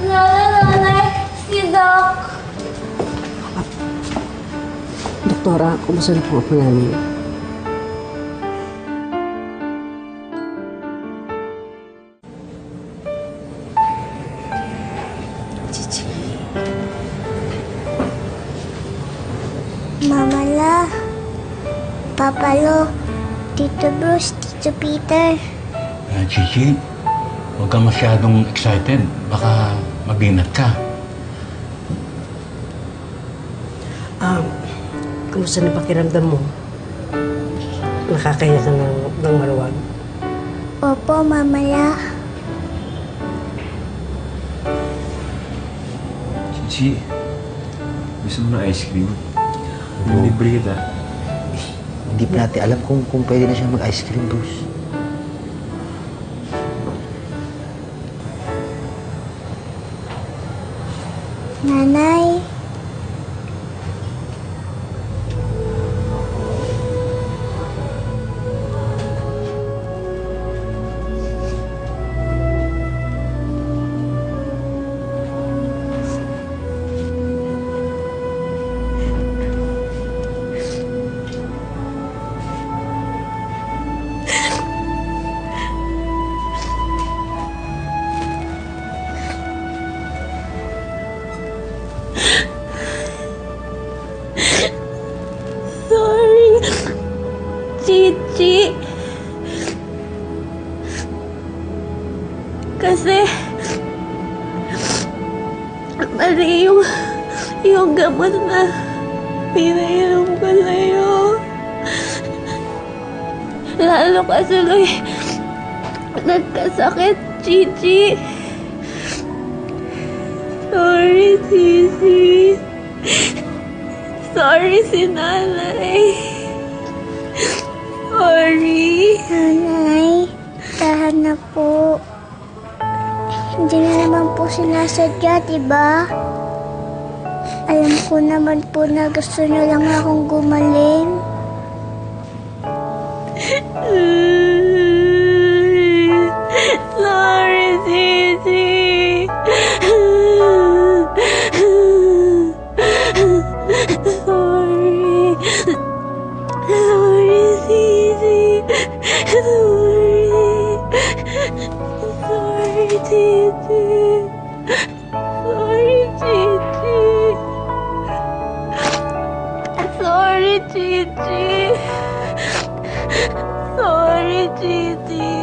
Nanay, si Doc. Doktora, kumusta na po ang namin? Chichi. Mama La, Papa Lo, Tito Bruce, Tito Peter. Chichi, huwag ka masyadong excited. Baka maginat ka. Kumusta na pakiramdam mo? Nakakaya ka ng maluwag? Opo, Mama La. Chichi, gusto mo na ice cream? Libre kita. Hindi pa natin alam kung pwede na siya mag-ice cream, Bruce. Nanay. Sorry, Chichi. Kasi mali yung gamot na pinainom ko sa'yo. Lalo ka tuloy nagkasakit, Chichi. Sorry, Chichi. Sorry si Nanay. Sorry. Nanay, tahan na po. Hindi na naman po sinasadya, diba? Alam ko naman po na gusto niyo lang akong gumaling. Sorry, Cici. Sorry. Sorry, Cici. Sorry, Cici. Sorry, Cici. Sorry, Cici. Sorry, Cici.